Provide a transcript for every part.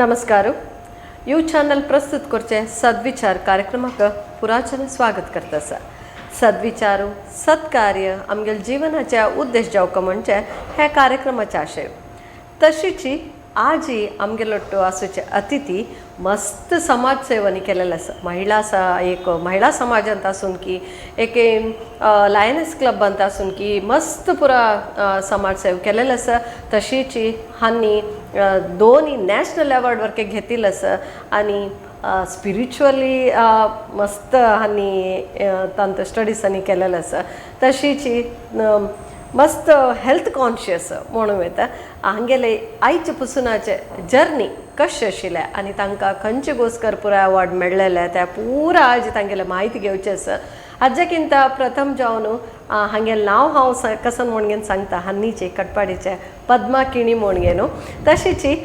नमस्कार. You channel प्रस्तुत करचे सद्विचार कार्यक्रमाक पुराचन स्वागत करता सर. सद्विचारू सत्कार्य आमगेल जीवनाच्या उद्देश जावका म्हणजे ह्या कार्यक्रमाचे आशय. तशीची आजी आमगेलोट्टो आसूचे अतिथी मस्त समाज सेवनी केलेलं आसा. महिला समाजांत आसून की एक लायनस क्लबांत आसून की मस्त पुरा समाज सेव केलेलं आसा. तशीची हांनी दोन्ही नॅशनल अवॉर्ड वरके घेतिल्लो आसा आणि स्पिरिच्युअली मस्त हांनी तांचो स्टडीसांनी केलेलो आसा. तशीची मस्त हेल्थ कॉन्शियस म्हणून येता. हांगेले आयचे पसूनाचे जर्नी कशें आशिल्लें आनी तांकां खंयचे घोस्कर पुराय अवॉर्ड मेळ्ळेले त्या पुरा आज तांगेले माहिती घेवचें आसा. हाजेकिंत प्रथम जावन हांगेलें नांव हांव कसन म्हणगेन सांगता. हांनीचे कटपाडीचे पद्मा किणी म्हणगेन. तशीची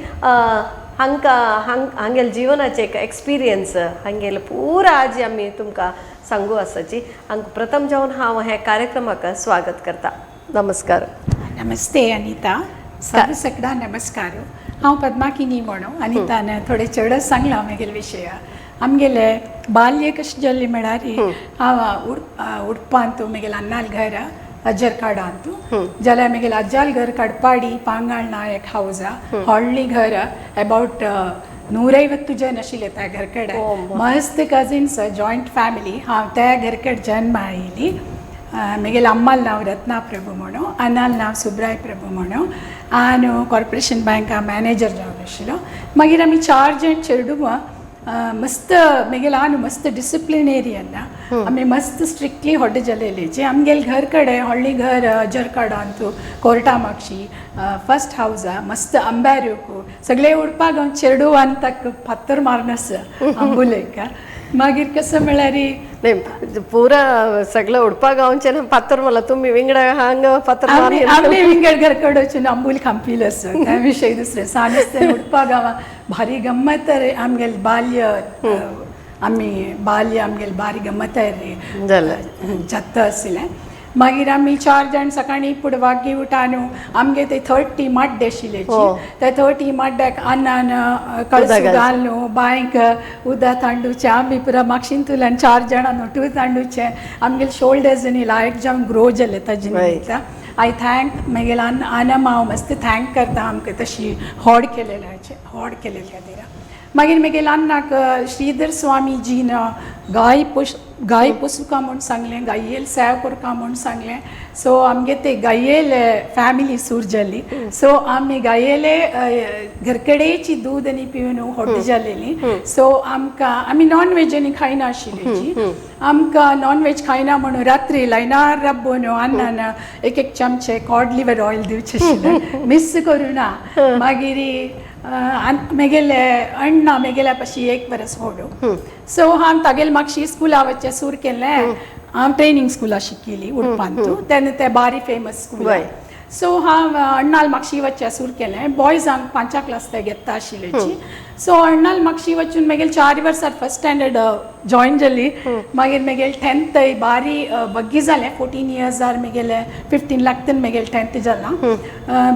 हांगेल जीवनाचे एक एक्सपिरियन्स हांगेले पुरा आज आमी तुमकां सांगू आसाची. प्रथम जावन हांव हे कार्यक्रमाक स्वागत करता. नमस्कार. नमस्ते अनिता. सगळा नमस्कार. हांव पद्माकिनी म्हणू. अनितान थोडे चडच सांगलां आमगेले विशय. आमगेले बाल्य कशें जाल्ली म्हळ्यार हांव उडपांत म्हगेले अन्नाल घर अज्जरकाडांत जाल्यार म्हगेले अज्जाल घर कडपाडी पांगाळ नायक हावजा व्हडली घर अबाउट 150 जन आशिल्ले त्या घर कडेन. मस्त कजिन्स जॉयंट फॅमिली. हांव त्या घर कडेन जन्म आयिल्ली. म्हगेले अम्माल नांव रत्ना प्रभू म्हणू, अनाल नांव सुब्राय प्रभू म्हणू. हांव कॉर्पोरेशन बँका मॅनेजर जावन आशिल्लो. मागीर आमी 4 जण चेडूं मस्त म्हगेले हांव मस्त डिसिप्लिनेरियन. आमी मस्त स्ट्रिक्टली व्हड जालेलीची. आमगेले घर कडेन व्हडली घर अज्जरकाडांत कोर्टा मागशी फर्स्ट हावजा मस्त आंब्यारूक सगळे उडपाक हांव चेडू आनी ताका फातर मारून आसा आंबुलेक. मागीर कसं म्हळ्यार पुरा सगळं उडपाक गावचे ना फातर मला तुम्ही विंगडा हांग फातर आमी विंगड घर कडेन वचून आंबूल खांपिल आसा. त्या विशय दुसरे सानस्ते उडपाक गांवा भारी गंमत रे. आमगेले बाल्य आमगेले भारी गंमत रे जाता आसलें. मागीर आमी 4 जण सकाळी फुडें वागी उठान आमगे ते 30 माड्डे आशिल्लेची. त्या 30 माड्ड्याक अन्नान कळसू घालूं बांयक उदक तांडूचें. आमी पुरा म्हापशेंतल्यान 4 जाणां नोटू तांडूचें. आमगेले शोल्डर्स आनी लायक जावन ग्रो जाले ताजे निमित्तान. आय थँक म्हगेले आनम हांव मस्त थँक करता आमकां तशी व्हड केलेल्या खातीर. मागीर म्हगेले अन्नाक श्रीधर स्वामीजीन गाय पोसुका म्हूण सांगलें, गायेल सेवा करता म्हूण सांगलें. सो आमगे ते गायेल फॅमिली सूर जाली. सो आमी गायेले घरकडेची दूद आनी पिवन व्हड जालेली. सो आमी नॉन वेज आनी खायना आशिल्लीची. आमकां नॉन वेज खायना म्हणून रात्री लायनार राबून अन्नान एक चमचे कॉड लिवर ऑयल दिवचे आशिल्ले मिस करूं ना. मागीर म्हगेले अण्णा म्हगेल्या पाशी 1 वर्स व्हडू. सो हांव तागेले म्हापशी स्कुला वचचें सूर केलें. हांव ट्रेनींग स्कुला शिकिल्ली उडपांत. तेन्ना ते बारी फेमस स्कूल. सो हांव अण्णाल म्हापशी वचचें सूर केलें. बॉयजांक 5 क्लास ते घेता आशिल्लीची. सो अण्णाल म्हापशी वचून म्हगेले 4 वर्सां फर्स्ट स्टँडर्ड जॉयन जाली. मागीर म्हगेले 10th बारी बग्गी जालें. 14 years जाल्यार म्हगेले 15 लागतन म्हगेले 10th जालां.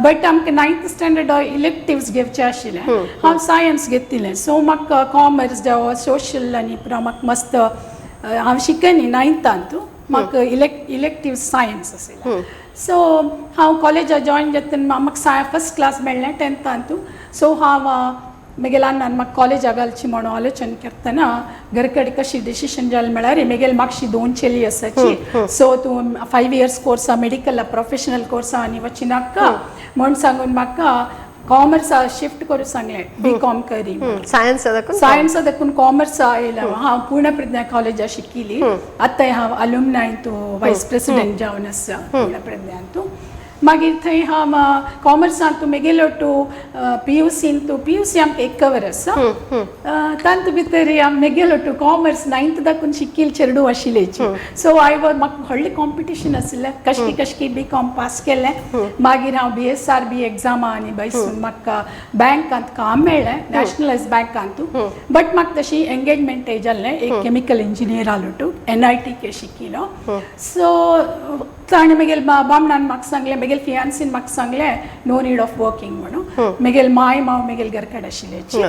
बट आमकां 9th स्टँडर्ड इलेक्टिव्स घेवचे आशिल्ले. हांव सायन्स घेतिल्लें. सो म्हाका कॉमर्स जावं सोशल आनी पुरा म्हाका मस्त हांव शिकनी 9th म्हाका इलेक्टिव्ह सायन्स आशिल्लें. सो हांव कॉलेजाक जॉयन जातना म्हाका फर्स्ट क्लास मेळ्ळें 10th. सो हांव म्हगेले अन्नान म्हाका कॉलेजाक घालची म्हणून आलोचन करतना घर कडेन कशी डिसिशन जालें म्हळ्यार म्हगेले म्हापशी 2 चेली आसाची. सो तूं 5 years कोर्सा मेडिकल प्रोफेशनल कोर्सा आनी वची नाका म्हूण सांगून म्हाका कॉमर्सा शिफ्ट करूं सांगलें. BCom करी. सायन्स देखून कॉमर्सा येयला. हांव पूर्ण प्रज्ञा कॉलेजा शिकिल्ली. आतां हांव अलुमनाय वायस प्रेसिडेंट जावन आसा पूर्ण प्रज्ञांत. मागीर थंय हांव कॉमर्सांत म्हगेलो PUC आमकां 1 वर्स. तांत भितर म्हगेलो कॉमर्स 9th दाकून शिकिल्ली चेडू आशिल्लेची. सो म्हाका व्हडलें कॉम्पिटिशन आसलें. कशकी BCom पास केलें. मागीर हांव BSRB एग्जामा आनी बसून म्हाका बँकांत काम मेळ्ळें नॅशनलायज बँकांत. बट म्हाका तशी एंगेजमेंट जाल्लें. एक केमिकल इंजिनियर आलो NIT शिकिलो. सो आणि मगेल बामणान म्हाका सांगलें मगेल फियान्सीन म्हाका सांगलें नो नीड ऑफ वर्किंग म्हणून मगेल माय माव मगेल घरकाड आशिल्लेची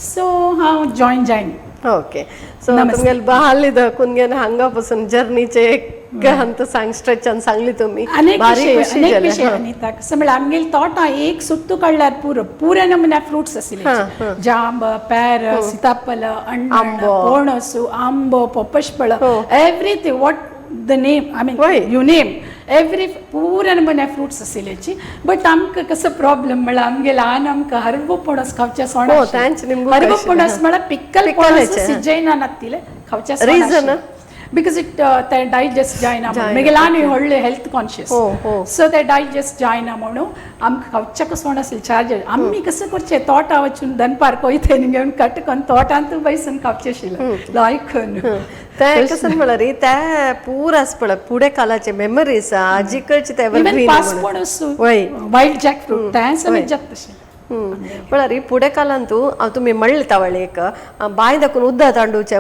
सो हांव जॉयन जायन ओके सो तुमगेल बहालिद कुनगेन हांगा पासून जर्नीचे एक हंत सांग स्ट्रेचान सांगली तुम्ही अनेक विषय अनिता कसं म्हणल्यार आमगेल तोटां एक सुट्टू काडल्यार पुरे नमुन्या फ्रुट्स आशिल्ले जांब पेर सीताफळ अण्ण पणस आंबो पोपशफळ everything what the name I mean you name every पुऱ्या नमुन्या फ्रुट्स आशिल्लेची बट आमकां कसो प्रॉब्लम म्हळ्यार आमगे ल्हान आमकां हरवो पणस खावच्या सोण हरवो पणस म्हळ्यार पिक्कल पणस सिजयना नासले खावच्या reason because it they digest जायना मगे ल्हान व्हडले हेल्थ कॉन्शियस सो ते डायजेस्ट जायना म्हणून आमकां खावच्या कसो असेल चार्जर आम्ही कसं करचे तोटा वचून दनपार कोयते घेवन कटकन तोटांत बसून खावचे आशिल्लें लायकन ते कसं म्हळ्यार ते पूर आस पळय फुडें कालाचे मेमरीज आजीकडचे ते पासपणस वायल्ड जॅक फ्रूट ते समेत जात तशें म्हळ्यार फुडें कालान तुम्ही म्हणले तावळे एक बाय दाखून उदक तांडूचे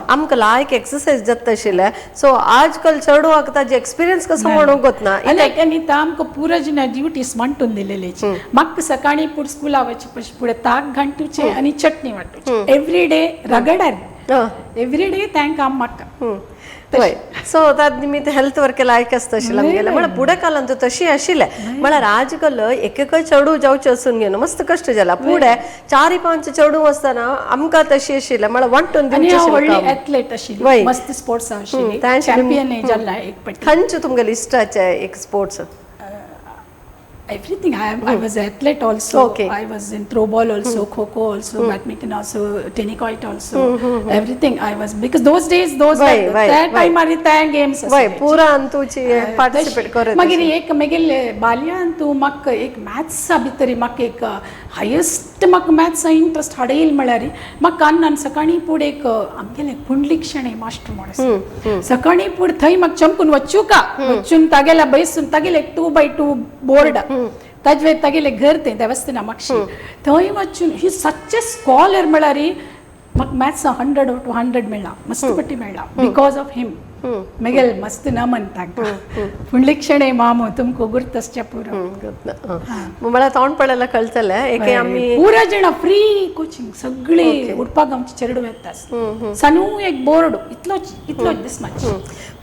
आमकां लायक एक्सरसाइज जाता आशिल्ले सो आज कल चेडवाक ताजे एक्सपिरियन्स कसो म्हणूंक वतना आनी आमकां पुरो जिना ड्युटीज वांटून दिलेलेची म्हाका सकाळीं पुढे स्कुला वचे फुडें ताक घांटूचे आनी चटणी वांटूची एवरी डे रगडार एवरी डे तें काम म्हाका सो तात निमित्त हेल्थ वर्क लायक आसता आशिल्लें आमगेलें म्हळ्यार फुडें कालान तशी आशिल्लें म्हळ्यार आज कल एक चेडू जावचे असून घेवन मस्त कश्ट जाला फुडें 4-5 चेडू आसतना आमकां तशी आशिल्लें म्हळ्यार वांटून दिवचें एथलेट आशिल्ली मस्त स्पोर्ट्स आशिल्ली चॅम्पियन जाल्ला एक पट खंयचे तुमगेले इश्टाचे एक sports everything I was an athlete also I was in throw ball also kho also badminton also tennis also everything I was because those days that time are the games पूरा अंतुची participate करत मागीर एक मगेल बाल्यान तू म्हाका एक maths भितर म्हाका एक highest म्हाका मॅथ्स इंट्रस्ट हाडयली म्हळ्यार म्हाका कान्नान सकाळीं फुडें एक आमगेले पुंडलीक शेणे मास्टर म्हणून सकाळीं फुडें थंय म्हाका चमकून वचूं का वचून तागेल्या बैसून तागेले 2x2 बोर्ड ताजे तागेले घर तें देवस्थाना म्हापशी थंय वचून ही सच ए स्कॉलर म्हळ्यार म्हाका मॅथ्स 100/200 मेळ्ळा मस्त पट्टी मेळ्ळा बिकॉज ऑफ हिम मगेल मस्त नमन ताका पुंडलीक शेणे मामू तुमको गुर्तसच्या पुरो म्हळ्यार तोंड पडलेला कळतले एक आमी पुरा जण फ्री कोचिंग सगळे उडपाक आमचे चेडू येतात सनू एक बोर्ड इतलोच दिस मच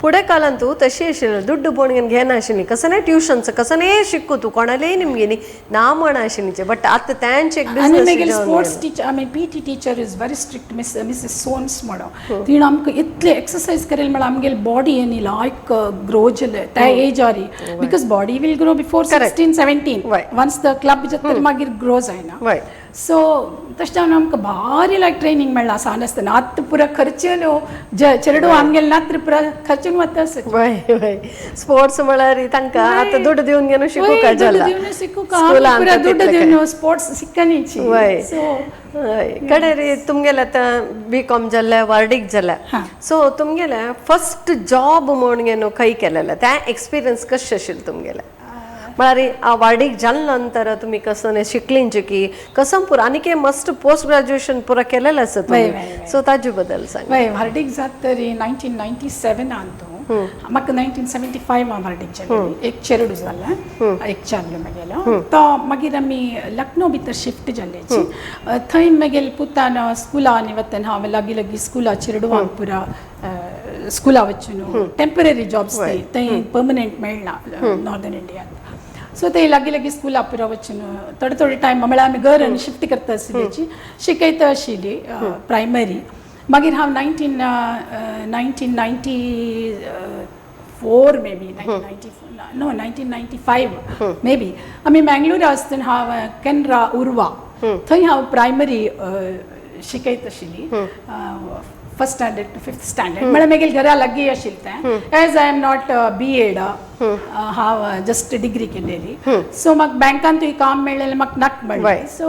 फुडें कालान तूं तशी आशिल्ली दुड्ड बोण घेना आशिल्ली कसने ट्युशन्स कसने शिकू तूं कोणालेय निमगेनी ना म्हण आशिल्लीचे बट आतां तांचे एक बिझनेस स्पोर्ट्स टीचर आमी PT teacher is very strict Mrs सोन्स म्हणून तिणें आमकां इतले एक्सरसाइज करेल म्हळ्यार आमगेली बॉडी आनी लायक ग्रो जाले त्या एजारी because body will grow before 16-17 once the club जाता मागीर ग्रो जायना सो तशें जावन आमकां भारी लायक ट्रेनींग मेळ्ळा सान आसतना आतां पुरो खर्चून चेडू आमगेले नात्र पुरो खर्चून वता स्पोर्ट्स म्हळ्यार तांकां आतां दुड्ड दिवन घेवन शिकूंक जाला पुरो दुड्ड दिवन स्पोर्ट्स शिकनीची कडेन तुमगेले आतां B.Com जाल्ले वार्डीक जाले सो तुमगेले फर्स्ट जॉब म्हूण घेवन खंय केलेले त्या एक्सपिरियन्स कशें आशिल्ले तुमगेले म्हळ्यार वार्डीक जाल्या नंतर तुमी कसं शिकलींचे की कसं पुरो आनी कितें मस्ट पोस्ट ग्रॅज्युएशन पुरो केलेलें आसा तुमी सो ताजे बद्दल सांग वार्डीक जात तरी 1997 म्हाका 1975 वार्डीक जालें एक चेडू जाला एक चेडलो म्हगेलो तो मागीर आमी लखनौ भितर शिफ्ट जाल्लेची थंय म्हगेले पुतान स्कुलांनी वतना हांव लागीं स्कुला चेडवांक पुरा स्कुला वचून टेम्पररी जॉब्स थंय पर्मनंट मेळना नॉर्दर्न इंडियान सो ते लागीं स्कुला पुरा वचून थोडे टायम म्हळ्यार आमी घर आनी शिफ्ट करता आशिल्लीची शिकयता आशिल्ली प्रायमरी मागीर हांव 1994 मे बी 1995 मे बी आमी मँगलोर आसतना हांव केनरा उर्वा थंय हांव प्रायमरी शिकयत आशिल्ली first standard to 5th standard म्हळ्यार म्हगेले घरा लागीं आशिल्लें तें age I am not B.Ed हांव जस्ट डिग्री केलेली सो म्हाका बँकांतूय काम मेळ्ळेलें म्हाका नाका मेळ्ळें so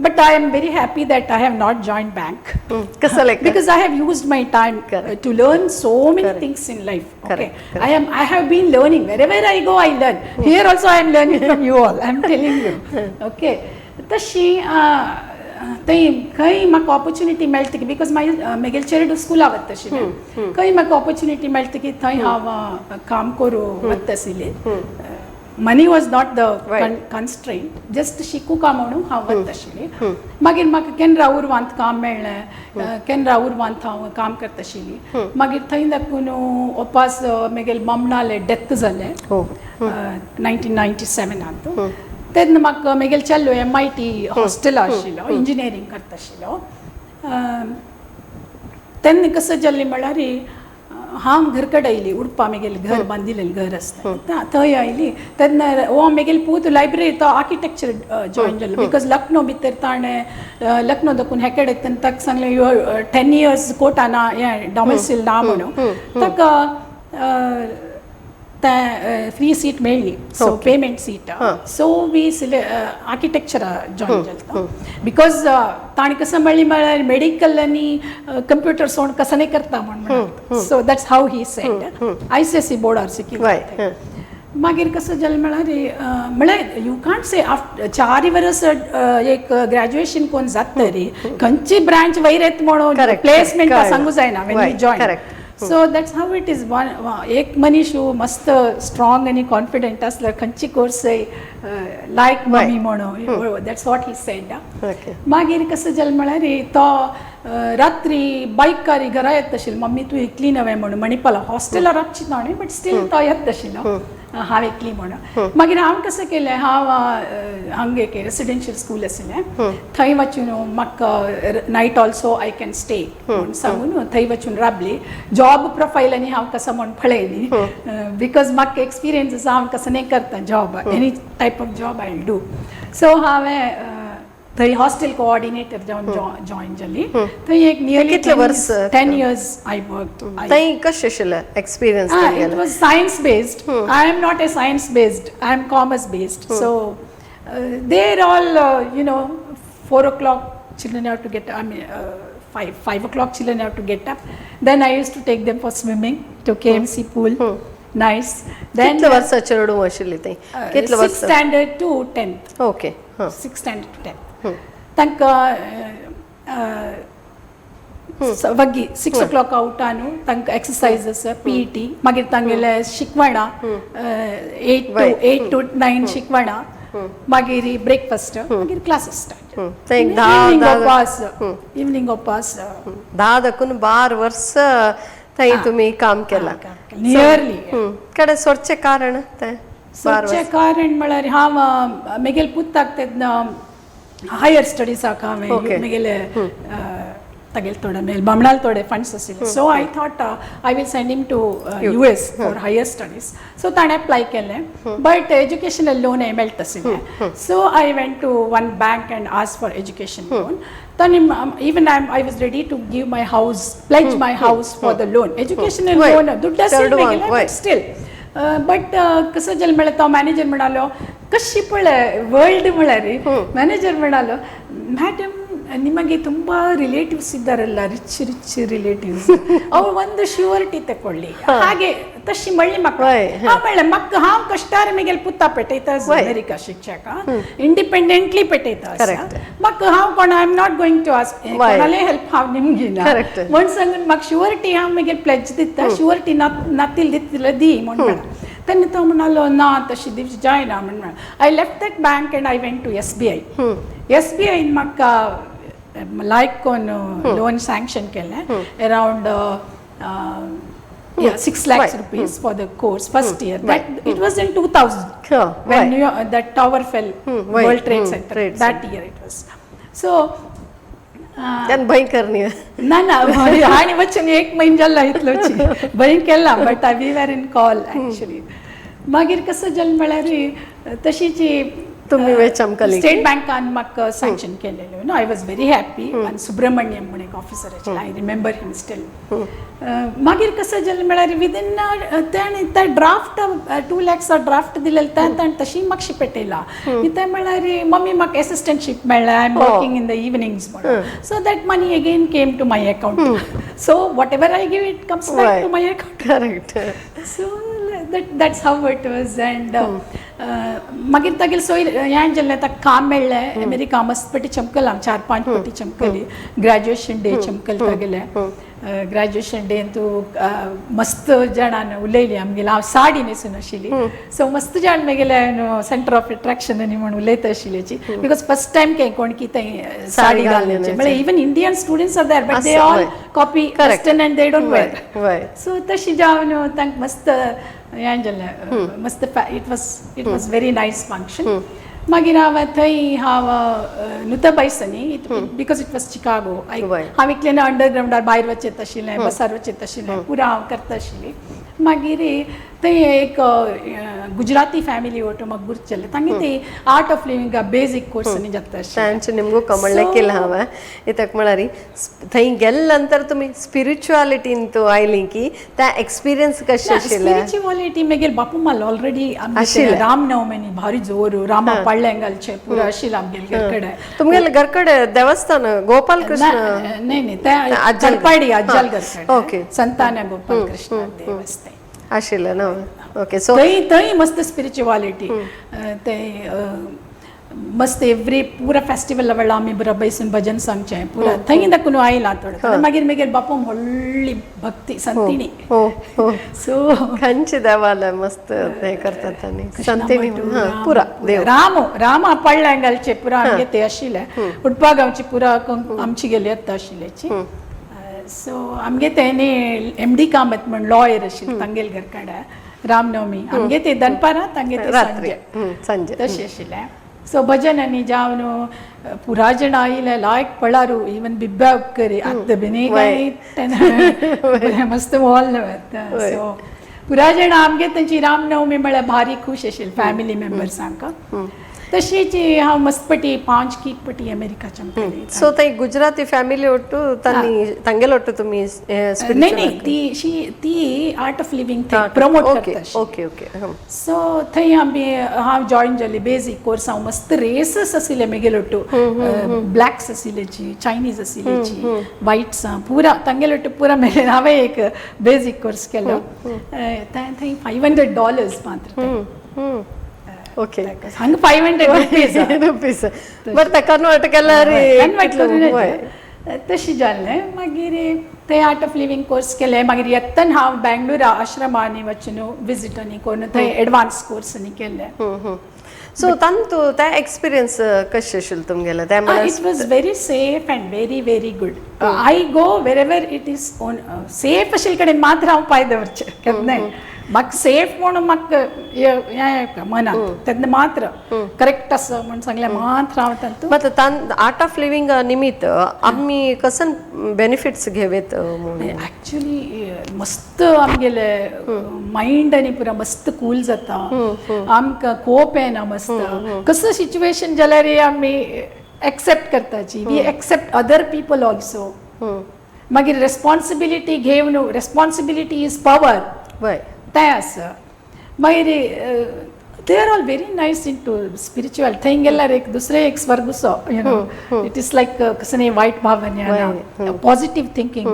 but I am very happy that I have not join bank कसं like because I have used my time to learn so many things in life okay I have been learning wherever I go I learn here also I am learning from you all I am telling you okay तशी थंय खंय म्हाका opportunity मेळटा की because म्हगेले चेडूं स्कुला वता आशिल्लें खंय म्हाका ऑपॉर्च्युनिटी मेळटा की थंय हांव काम करूं वता आशिल्लें money was not the constraint just शिकूंक म्हणून हांव वता आशिल्लें मागीर म्हाका केन्ना उर्वांत काम मेळ्ळें केन्ना उर्वांत हांव काम करता आशिल्लीं मागीर थंय दाखून वपास म्हगेले मम्नाले डेथ जालें 1997 तेन्ना म्हाका म्हगेले चेल्लो MIT हॉस्टेला आशिल्लो इंजिनियरींग करता आशिल्लो तेन्ना कशें जाल्लें म्हळ्यार हांव घर कडेन आयली उडपा म्हगेलें घर बांदिल्लें घर आसता थंय आयली तेन्ना हो म्हगेलो पूत लायब्ररी तो आर्किटेक्चर जॉयन जालो बिकॉज लखनौ भितर ताणें लखनौ देखून हेकडे तेन्ना ताका सांगलें 10 years कोर्टाना हें डॉमिसायल ना म्हणून ताका फ्री सीट मेळ्ळी so payment seat so we आर्किटेक्चरा जॉयन जाता बिकॉज ताणें कसं म्हणलें म्हळ्यार मेडिकल आनी कंप्युटर सोड कसं नाही करता म्हणून so that's how he said ICSE बोर्डार शिकिल्लें मागीर कसं जालें म्हळ्यार यू कांट से आफ्टर 4 वर्स एक ग्रॅज्युएशन कोण जाता तरी खंयची ब्रांच वयर येत म्हणून प्लेसमेंट सांगू जायना when you join so that's how it is एक मनीस मस्त स्ट्रॉंग आनी कॉन्फिडंट आसल्यार खंयची कोर्स लायक मम्मी म्हणून दॅट्स वॉट ही सेड मागीर कसं जालें म्हळ्यार तो रात्री बायक कारी घरा येता आशिल्लो मम्मी तूं एकली नवें म्हणून मणिपाला हॉस्टेलार रावची ना बट स्टील तो येता आशिल्लो हांव एकली म्हणून मागीर हांव कशें केलें हांव हांगा एक रेसिडेन्शियल स्कूल आशिल्लें थंय वचून म्हाका नायट ऑल्सो आय कॅन स्टे म्हणून सांगून थंय वचून राबली जॉब प्रोफायल आनी हांव कसो म्हूण पळयली बिकॉज म्हाका एक्सपिरियन्स आसा हांव कसो नाही करता job any type of job I will do so हांवें थंय हॉस्टेल कोऑर्डिनेटर जावन जॉयन जाली थंय एक नियरली 10 years I worked थंय कशें आशिल्लें experience it was science based I am not a science based I am commerce based so they're all 4 o'clock children have to get I mean 5 o'clock children have to get up then I used to take them for swimming to KMC pool nice then कितले वर्सां चेडूं आशिल्ली थंय कितले 6th standard to 10th okay 6th standard to 10th तांकां वग्गी 6 o'clock आवटानू तांकां exercise आसा PET मागीर तांगेले शिकवणां 8 to 9 शिकवणां मागीर ब्रेकफास्ट मागीर क्लासीस स्टार्ट इवनिंग उपास 10 दाकून 12 वर्सां थंय तुमी काम केलां नियरली कडेन सोडचें कारण तें सोडचें कारण म्हळ्यार हांव म्हगेले पुताक तेन्ना हायर स्टडीजाक हांवें म्हगेले तागेले थोडे म्हगेले बामणाल थोडे फंड्स आशिल्ले so I thought I will send him to US for higher studies so ताणें अप्लाय केलें बट एज्युकेशनल लोन हें मेळटा आशिल्लें so I went to one bank and ask for education loan then even I was ready to give my house pledge my house for the loan educational loan dudda but still but कसं जालें म्हळ्यार तो manager म्हणालो कशी पळय world म्हळ्यार manager म्हणालो madam ನಿಮಗೆ ತುಂಬಾ ರಿಲೇಟಿವ್ಸ್ ಇದ್ದಾರಲ್ಲ ರಿಚ್ ರಿಲೇಟಿವ್ಸ್ ಅವ್ರು ಒಂದು ಶ್ಯೂರಿಟಿ ತಕೊಳ್ಳಿ ಹಾಗೆ ತಶಿ ಮಳ್ಳಿ ಮಕ್ಕಳು ಆಮೇಲೆ ಮಕ್ಕ ಹಾಂ ಕಷ್ಟಾರ ಮೇಗೆಲ್ ಪುತ್ತ ಪೆಟ್ಟೈತ ಅಮೆರಿಕಾ ಶಿಕ್ಷಕ ಇಂಡಿಪೆಂಡೆಂಟ್ಲಿ ಪೆಟ್ಟೈತ ಮಕ್ಕ ಹಾಂ ಕೊಣ I am not going to ask ಕೊಣಲೆ ಹೆಲ್ಪ್ ಹಾವ್ ನಿಮ್ಗಿನ ಒಂದ್ ಸಂಗ ಮಕ್ಕ ಶ್ಯೂರಿಟಿ ಹಾಂ ಮೇಗೆಲ್ ಪ್ಲೆಜ್ ದಿತ್ತ ಶ್ಯೂರಿಟಿ ನತ್ತಿಲ್ ದಿತ್ತಿಲ್ಲ ದಿ ಮೊಣ್ಣ त्यांनी तो म्हणालो ना तशी दिवशी जायना म्हणून I left that bank and I went to SBI SBI म्हाका लायक कोण लोन सँक्शन केलें around 6 lakhs rupees for the course first year that it was in 2000 when that tower fell World Trade Center that year it was so भयंकर ना आणि वचून 1 महिना जाल्लो इतलोची भंय केला but we were in call actually मागीर कसं जालें म्हळ्यार तशीची तुम्ही वेचमकली स्टेट बँकान म्हाका सँक्शन केलेलो आय वॉज व्हेरी हॅपी आनी सुब्रमण्यम म्हणून एक ऑफिसर आशिल्लो आय रिमेंबर हिम स्टील मागीर कसं जालें म्हळ्यार विदीन त्या ड्राफ्ट 2 lakhs ड्राफ्ट दिलेलो ताणें तशी म्हाका पेटयला कित्याक म्हळ्यार मम्मी म्हाका एसिस्टंटशीप मेळ्ळा I am working in the evenings म्हणून so that money again came to my account so whatever I give it comes back to my account correct so that's how it was and मागीर तागेले सोय हें जाल्लें ताका काम मेळ्ळें America मस्त पटी चमकल हांव 4-5 पटी चमकली ग्रॅज्युएशन डे चमकल तागेलें ग्रॅज्युएशन डे तूं मस्त जाणान उलयली आमगेली हांव साडी न्हेसून आशिल्ली सो मस्त जाण म्हगेले सेंटर ऑफ अट्रॅक्शन आनी म्हणून उलयता आशिल्लेची बिकॉज फर्स्ट टायम कोण कितें साडी घालण्याचें म्हळ्यार even Indian students are there but they all copy western and they don't wear so तशी जावन तांकां मस्त हें जालें मस्त it was very nice function मागीर हांव नुताबाईस न्ही बिकॉज इट वॉज चिकागो हांव इतलें अंडरग्रावंडार भायर वचत आशिल्लें बसार वचत आशिल्लें पुरो हांव करता आशिल्ली मागीर थंय एक गुजराती फॅमिली ओटो म्हाका गुर्तलें तांगे ते art of living basic course न्ही जाता तांचे निमगो कमळ्ळे केला हांवें इतक म्हळ्यार थंय गेले नंतर तुमी स्पिरिच्युअलिटीन तूं आयली की त्या एक्सपिरियन्स कशें आशिल्लें स्पिरिच्युअलिटी मागीर बापू माल ऑलरेडी रामनवमीनी भारी जोर रामा पाळ्ळें घालचें पुरो आशिल्लें आमगेले घरकडे तुमगेले घरकडे देवस्थान गोपाल कृष्ण न्ही तें कलपाडी आज्जाल घरकडे ओके संतान गोपाल कृष्ण देवस्थान आशिल्लें न्हू ओके सो थंय मस्त स्पिरिच्युअलिटी ते मस्त एवरी पुरा फेस्टिवल वेळा आमी बरो बैसून भजन सांगचें पुरा थंय दाखून आयलां थोडें मागीर बापूम व्हडली भक्ती संतीनी सो खंयचे देवालय मस्त हे करतात आनी संतीनी पुरा देव रामा पाळ्ळें घालचें पुरा आमगे ते आशिल्लें उडपा गांवची पुरा आमची गेली येता आशिल्लेची सो आमगे ते न्ही MD कामत म्हण लॉयर आशिल्लें तांगेल घरकडे रामनवमी आमगे ते दनपारां तांगे ते संजे तशें आशिल्लें सो भजन आनी जावन पुरा जाण आयले लायक पळारू इवन बिब्या उपकरी आत्ता बिनी मस्त मोल सो पुरा जाण आमगे तांची रामनवमी म्हळ्यार भारी खूश आशिल्ली फॅमिली मेंबर्सांक तशीच हांव मस्तपटी 5 पटी अमेरिका चमकली सो थंय गुजराती फॅमिली ओटू तांगेलो ओटू तुमी न्ही ती आर्ट ऑफ लिविंग थंय प्रमोट करता ओके सो थंय हांव जॉइन जाली बेजीक कोर्स हांव मस्त रेसस आशिल्ले म्हगेलो ओटू ब्लॅक्स आशिल्लेची चायनीज आशिल्लेची व्हायट्स पुरा तांगेलो ओटू पुरा मेळ्ळें हांवें एक बेजीक कोर्स केलो थंय $500 मात्र ओके हांगा $500 बट ते कन्वर्ट केल्यार तशी जाल्लें मागीर ते आर्ट ऑफ लिविंग कोर्स केले मागीर येत्तन हांव बेंगळुरा आश्रमांनी वचून विजिटांनी करून थंय एडवान्स कोर्सांनी केले सो तांतू ते एक्सपिरियन्स कशें आशिल्लें तुमगेलें ते it was very safe and very good I go wherever it is own safe आशिल्ले कडेन मात्र हांव पांय दवरचें केन्नाय म्हाका सेफ म्हणून म्हाका मनांत तेन्ना मात्र करेक्ट आसा म्हणून सांगलें मात्र हांव तातूंत मतलब आर्ट ऑफ लिविंग निमित्त आमी कसन बेनिफिट्स घेवेत एक्चुअली मस्त आमगेले माइंड आनी पुरा मस्त कूल जाता आमकां कोप येना मस्त कसं सिच्युएशन जाल्यार आमी एक्सेप्ट करताची we accept other people also मागीर रेस्पॉन्सिबिलिटी घेवन रेस्पॉन्सिबिलिटी इज पॉवर तें आसा मागीर they are all very nice in to spiritual थंय गेल्यार एक दुसरे एक स्वर्ग so you know it is like कसं न्ही वायट भावना पॉझिटिव्ह थिंकींग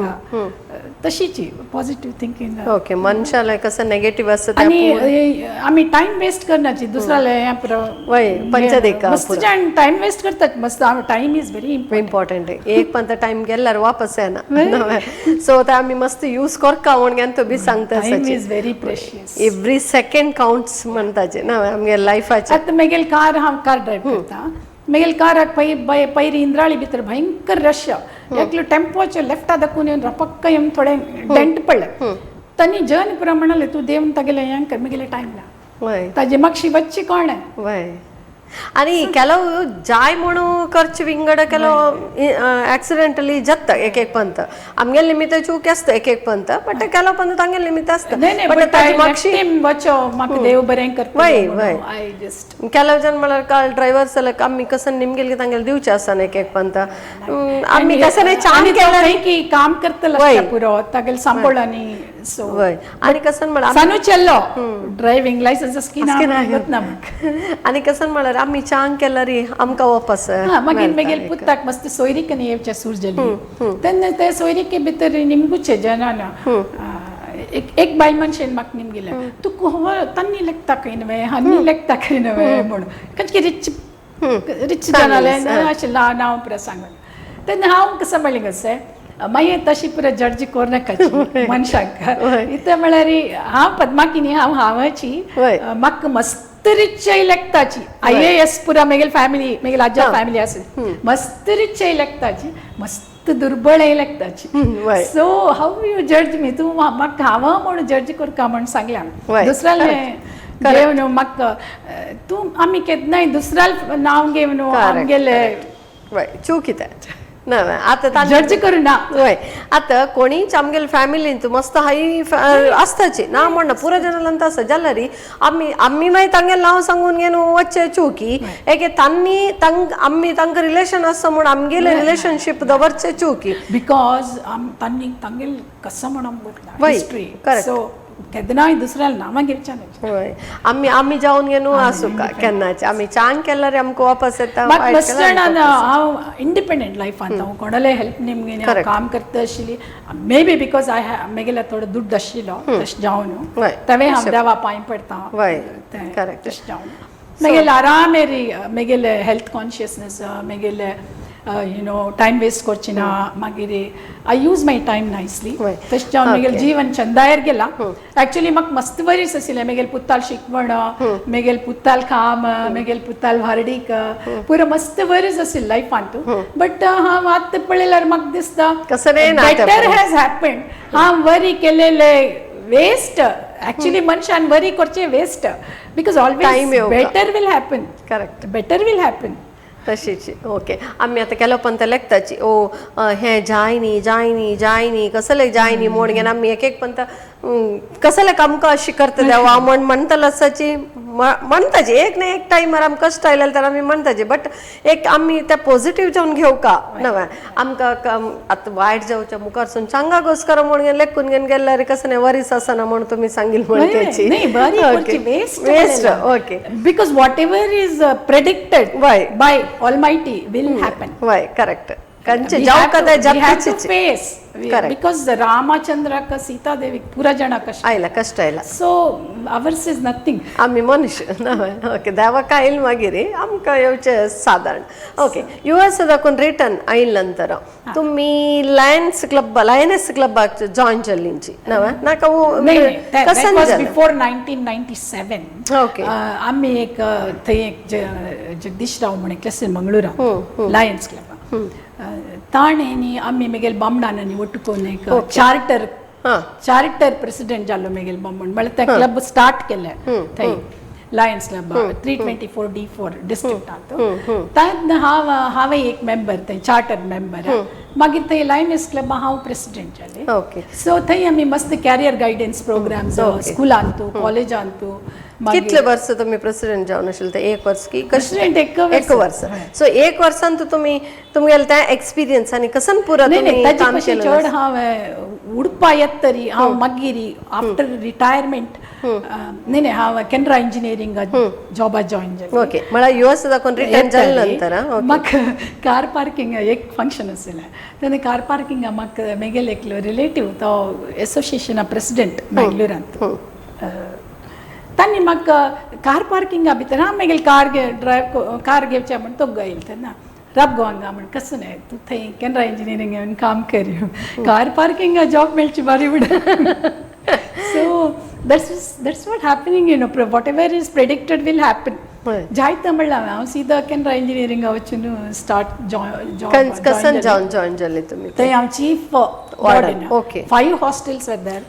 तशीची पॉझिटिव्ह थिंकींग ओके मनशाला कसं नेगेटिव्ह असतं आणि आम्ही टाइम वेस्ट करण्याची दुसऱ्याला हें पंचदेखा मस्त जाण टाइम वेस्ट करतात मस्त टाइम इज व्हेरी इम्पॉर्टंट एक पंत टाइम गेल्यार वापस येना सो ते आमी मस्त यूज करका म्हण घेन तो बी सांगता time is very precious every second counts म्हणटाचे ना आमगे लायफाचे आतां म्हगेल कार हांव कार ड्रायव्ह करता म्हगेल काराक पयरी इंद्राळी भितर भयंकर रश एकलो टेम्पोचे लेफ्टा दाखून येवन रपक्क येवन थोडे डेंट पडले तांणी जन पुरा म्हणाले तूं देवन तागेले हें कर म्हगेले टायम ना ताजे म्हाका शिवच्ची कोण वय आणि ಕೆಲವು जाय म्हणू ಖರ್ಚು विंगड ಕೆಲವು ಆಕ್ಸಿಡೆಂಟಲಿ ಜತ್ತ एक पंत आमगे लिमिट चूक आसता एक पंत बट ಕೆಲವು पंत तांगे लिमिट आसता बट ताजे म्हाका टीम वचो म्हाका देव बरें करता वय वय ಕೆಲವು जन म्हळ्यार कार ड्रायव्हर्स जाल्यार आमी कसं निमगेल तांगेले दिवचे आसता एक पंत आमी कसं नाही चांग केलं की काम करतलो पुरो तागेले सांभाळानी सो वय आणि कसं म्हळ्यार सानू चल्लो ड्रायव्हिंग लायसन्स स्किन ना आणि कसं म्हळ्यार आमी चांग केल्यार आमकां वापस मागीर म्हगेल पुताक मस्त सोयरीक आनी येवचे सूर जाली तेन्ना ते सोयरीके भितर निमगुचे जनान एक बायल मनशेन म्हाका निमगेलें तूं तन्नी लेखता खंय नवे हन्नी लेखता खंय नवे म्हणून खंयचे रिच जाणालें अशें नांव पुरो सांगून तेन्ना हांव कसं म्हणलें कशें मागीर तशी पुरो जड्जी कोरनाकाची मनशाक इतलें म्हळ्यार हांव पद्माकिनी हांवाची म्हाका मस्त रिच लेखताची IAS पुरा मेगेल फॅमिली मेगेल आज्या फॅमिली आसा मस्त रिच लेखताची मस्त दुर्बळ लेखताची सो हाऊ यू जड्ज मी तूं म्हाका हांव म्हणून जड्ज करता म्हणून सांगलें दुसऱ्यालें घेवन म्हाका तूं आमी केन्नाय दुसऱ्या नांव घेवन आमगेले चूक कितें ना आता जड्ज करूं ना वय आता कोणीच आमगेल फॅमिलीन मस्त हाई आसताची ना म्हणना पुरो जनालांत आसा जाल्यार आमी मागीर तांगेलें नांव सांगून घेवन वच्चे चुकी एक आमी तांकां रिलेशन आसा म्हूण आमगेलें रिलेशनशीप दवरचे चुकी बिकॉज तांगेल कसं म्हणून हिस्ट्री सो केन्नाय दुसऱ्याला नांवां घेवच्या हय आमी जावन घेवन आसूं केन्नाचे आमी चान केल्यार आमकां वापस येता हांव इंडिपेंडंट लायफांत हांव कोणाले हेल्प निमगेन हांव काम करता आशिल्ली मे बी बिकॉज म्हगेले थोडो दूध आशिल्लो तशें जावन तवे हांव देवा पांय पडटा तशें जावन म्हगेले आराम म्हगेले हेल्थ कॉन्शियसनेस म्हगेले टायम वेस्ट करची ना मागीर आय यूज माय टायम नायसली तशें जावन म्हगेलें जीवन छंदायर गेलां एक्चुअली म्हाका मस्त बरीच आशिल्लें म्हगेल पुताल शिकवण म्हगेल पुताल काम म्हगेल पुताल वारडीक पुरो मस्त बरीच आशिल्लें लायफांत बट हांव आतां पळयल्यार म्हाका दिसता बेटर हॅज हॅपन्ड हांव वरी केलेले वेस्ट एक्चुअली मनशान वरी करचे waste because always better will happen correct better will happen तशीची ओके आमी आतां केलो पण ते लेखताची हें जायनी कसले जायनी म्हण घेवन आमी एक पंत कसले आमकां अशी करता देवा म्हण म्हणटलो आसाची म्हणटाची एक ना एक टायमार आमकां कश्ट आयले तर आमी म्हणटाची बट एक आमी ते पॉझिटीव जावन घेवका नव्हे आमकां आतां वायट जावच्या मुखारसून चांगा घोस्कर म्हण घेवन लेखून घेवन गेल्यार कसं नाही वरीस आसना म्हण तुमी सांगिल म्हणटाची waste okay because whatever is predicted by almighty will happen वय करेक्ट कंचे जाव कदा जगताची फेस बिकॉज रामचंद्राक सीता देवीक पुरा जाणा कष्ट आयला कष्ट आयला सो अवर्स इज नथिंग आमी मनुष्य ओके देवाक आयल मागीर आमकां येवचे साधारण ओके US दाखोवन रिटर्न आयल नंतर तुमी लायन्स क्लबाक जॉइन जाल्लींची नव्हे नाका कसन बिफोर 1997 ओके आमी एक थंय एक जगदीश राव म्हण एकले मंगळुरा लायन्स क्लब ताणें आमी म्हगेल बामणांनी वटून एक चार्टर प्रेसिडेंट जालो म्हगेल बामण म्हळ्यार ते क्लब स्टार्ट केले थंय लायन्स क्लब 324D4 डिस्ट्रिक्टांत तातूंत हांव एक मेंबर थंय चार्टर मेंबर मागीर थंय लायन्स क्लब हांव प्रेसिडेंट जालें ओके सो थंय आमी मस्त कॅरियर गायडन्स प्रोग्राम्स स्कुलांत कॉलेजांत कितले वर्स तुम्ही प्रेसिडेंट जावन आशिल्ले ते एक वर्स की प्रेसिडेंट एक वर्स सो एक वर्सान तुम्ही तुमगेले त्या एक्सपिरियन्स आनी कसन पुरा तुम्ही काम केलें चड हांव उडपा येत तरी हांव मागीर आफ्टर रिटायरमेंट न्ही हांव कॅनरा इंजिनियरिंगाक जॉबाक जॉइन जालें ओके म्हळ्यार US दाखोवन रिटर्न जाले नंतर म्हाका कार पार्किंग एक फंक्शन आशिल्लें तेन्ना कार पार्किंगा म्हाका म्हगेले एकलो रिलेटीव तो एसोसिएशना प्रेसिडेंट बेंगलोरांत तांणी म्हाका कार पार्किंगा भितर म्हगेली कार घेवचें म्हण तो गयल तेन्ना रब गोवांगा म्हण कसं नाही तूं थंय कॅनरा इंजिनियरिंग घेवन काम कर कार पार्किंगा जॉब मेळची बरी म्हणून so that's what happening whatever is predicted will happen जायतं म्हणल्यार हांव सीदा कॅनरा इंजिनियरिंगा वचून स्टार्ट जॉब कसन जावन जॉइन जाले तुमी थंय हांव chief warden okay 5 hostels were there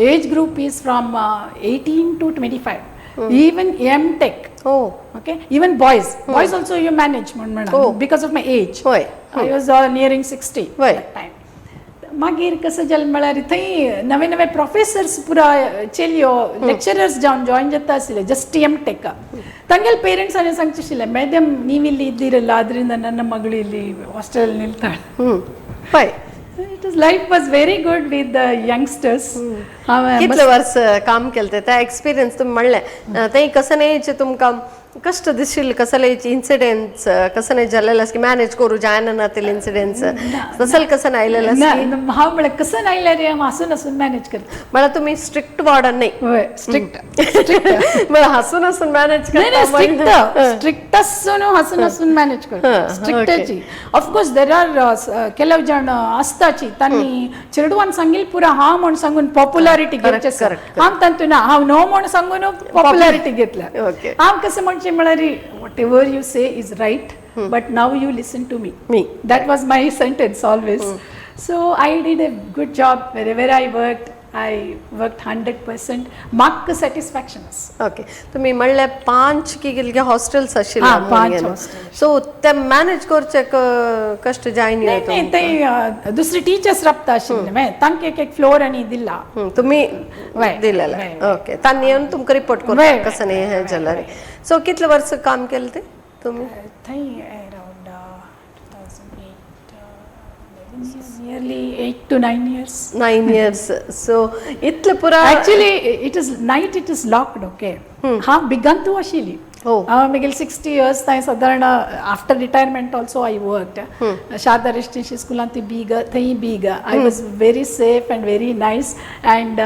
age group is from 18 to 25 even M.Tech okay even boys also you manage because of my age I was nearing 60 that time मागीर कसं जालें म्हळ्यार थंय नवे नवे प्रोफेसर्स पुरा चेलियो लेक्चरर्स जावन जॉइन जाता आशिल्ले जस्ट M.Tech ತಂಗೆಲ್ ಪೇರೆಂಟ್ಸ್ ಅನೇ ಸಂಚಿಸಿಲ್ಲ ಮೇಡಮ್ ನೀವಿಲ್ಲಿ ಇದ್ದೀರಲ್ಲ ಅದರಿಂದ ನನ್ನ ಮಗಳು ಇಲ್ಲಿ ಹಾಸ್ಟೆಲ್ ನಿಲ್ತಾಳೆ ಬೈ It was life was very good with the youngsters. कितले वर्स काम केलते त्या एक्सपिरियन्स तुम म्हणले थंय कसं नाही तुमकां कष्ट दिसशील कसलेच इन्सिडेंट्स कसं नाही झालेलं की मॅनेज करू जायना ना ते इन्सिडेंट्स तसल कसं नाही आलेलं हा मला कसं नाही रे हसून हसून मॅनेज करते मला तुम्ही स्ट्रिक्ट वॉर्डन नाही स्ट्रिक्ट मला हसून हसून मॅनेज स्ट्रिक्ट हसून हसून मॅनेज करतो स्ट्रिक्टची ऑफकोर्स देर आर ಕೆಲವು ಜನ असताची तांणी चिरडवान सांगील पुरा हा म्हण सांगून पॉप्युलॅरिटी घेतचे हांव तांतून हांव नो म्हण सांगून पॉप्युलॅरिटी घेतल्या हांव कसं म्हणचे म्हळ्यार whatever you say is right but now you listen to me that was my sentence always so I did a good job wherever I worked I worked 100%. माक सॅटिस्फॅक्शन ओके तुम्ही म्हणले 5 की गेले हॉस्टेल्स आशिल्ले 5 so ते manage करचे कष्ट जायनी नाही ते दुसरी टीचर्स राबता आशिल्ले मैं तांक एक फ्लोर आणि दिला तुम्ही दिलेला ओके तांनी येऊन तुमका रिपोर्ट करता कसं नाही हे झालं सो कितले वर्ष काम केलं ते तुम्ही थंय around 2008 nearly 8 to 9 years 9 years so इतले पुरा actually it is locked okay हा बिगन तू आशिल्ली मिगेल 60 years थंय साधारण after retirement also I worked Sharada residential स्कुलान ती थंय बीग I was very safe and very nice and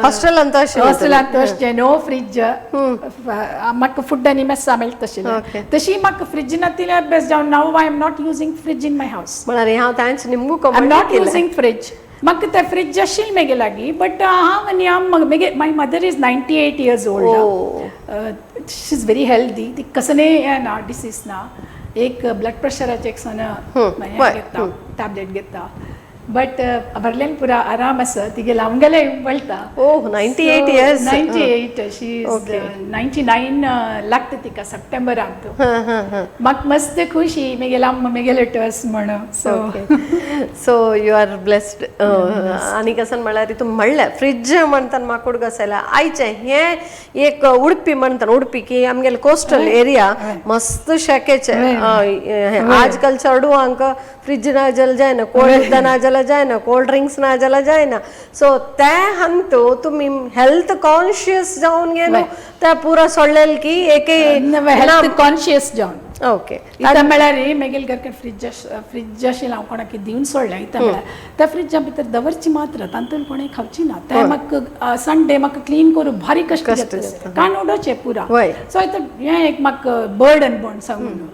हॉस्टेलांत अशें नो फ्रीज म्हाका फूड आनी मेस्सा मेळटा तशी म्हाका फ्रिजीन तिले बेस्ट जावन now I am not using fridge in my house म्हळ्यार हांव तांचे निमगू I am not using fridge म्हाका ते फ्रीज आशिल्ले मेगे लागीं बट हांव आनी मेगे my mother is 98 years old she is very healthy ती कसले ना डिसीज ना एक ब्लड प्रेशराचे एक सन घेता टॅबलेट घेता बट भरलेन पुरा आराम आसा तिगे लावंगेले उबळटा 98 years 98 शी इज 99 लागता तिका सप्टेंबरांत म्हाका मस्त खुशी मेगे लेटर्स म्हण सो यू आर ब्लेस्ड आनी कसन म्हळ्यार तूं म्हणलें फ्रीज म्हणटान म्हाका उडक आयला आयचे हे एक उडपी म्हणटान उडपी की आमगेले कोस्टल एरिया मस्त शेकेचे आजकाल चेडवांक फ्रीज ना जाल्यार जायना कोल्ड ना जाल्यार जायना कोल्ड ड्रिंक्स ना जाल्यार जायना सो ते हंतू तुम्ही हेल्थ कॉन्शियस जावन गेलो ते पुरा सोडलेल की एक हेल्थ कॉन्शियस जावन ओके इता म्हळ्यार मेगेल घर फ्रीज आशिल्लें हांव कोणाक दिवन सोडलें इता म्हळ्यार त्या फ्रिजा भितर दवरची मात्र तांतून कोणें खावची ना ते म्हाका संडे म्हाका क्लीन करून भारी कश्ट घेता कान उडोवचें पुरा सो इता हें एक म्हाका बर्डन म्हण सांगून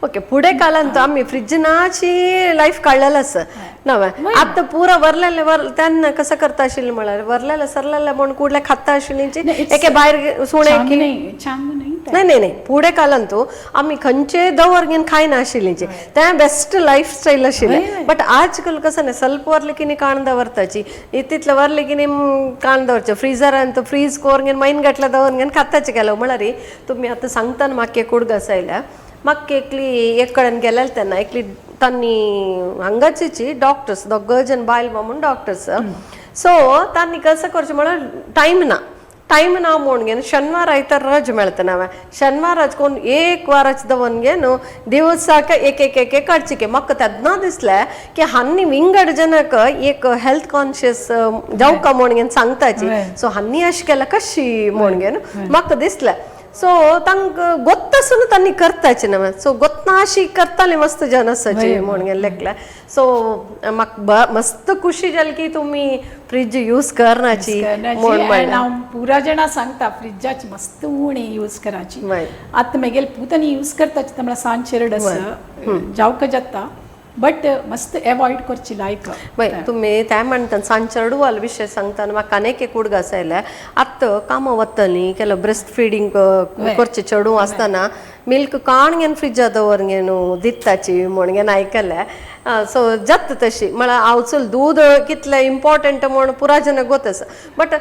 ओके पुढे कालांत आम्ही फ्रिजनाची लाईफ काढलेलं असं नव्हे आता पुरा वरलेले त्यांना कसं करता आशिल्लें म्हळ्यार वरलेले सरलेले म्हण कुडले खाता आशिल्लींची एके भायर सुणे नाही पुढे कालांतू आम्ही खंयचे दवर घेवन खायना आशिल्लींची ते बेस्ट लायफस्टायल आशिल्लें बट आजकाल कसं नाही ಸ್ವಲ್ಪ वरले की काण दवरताची तितले वरले की काण दवरचे फ्रिजरान फ्रीज कोर घेवन मैन गटले दवरून घेवन खाताचे गेलो म्हळ्यार तुम्ही आता सांगताना म्हाका एक उडग आयल्या म्हाका एकली एक कडेन गेलेले तेन्ना एकली तांणी हांगाची डॉक्टर्स गर्जन बायल म्हणून डॉक्टर्स सो तांणी कसं करचें म्हळ्यार टायम ना म्हूण घेवन शेनवार आयतार रज मेळटा नावे शेनवाराच कोण एक वाराच दवन घेवन दिवसाक एक काडची म्हाका तेन्ना दिसलें की हांनी विंगड जनक एक हेल्थ कॉन्शियस जावका म्हूण घेवन सांगताची सो हांनी अशें केलां कशी म्हूण घेवन म्हाका दिसलें सो तांक गोत्तासून तांणी करताचे ना सो गोत्ता अशी करताली मस्त जन आसाची म्हूण घेवन लेखलें सो म्हाका मस्त खुशी जाली की तुमी फ्रीज यूज करनाची हांव पुरा जाणां सांगता फ्रिजाची मस्त उणी यूज कराची आतां मेगेल पुतांनी यूज करताची म्हळ्यार सांज शिरड आसा जावका जाता बट मस्त एवॉइड करची लायक तुम्ही त्या म्हणटा सांचेडवाल विशय सांगतना म्हाका आनीक एक उडग आयले आतां कामां वतली केलो ब्रेस्ट फिडींग करचे चेडूं आसतना मिल्क काण घेवन फ्रिजा दवर घेवन दिताची म्हूण घेवन आयकलें सो जत तशी म्हळ्यार हांव चल दूद कितलें इम्पॉर्टंट म्हूण पुरा जन गोत आसा बट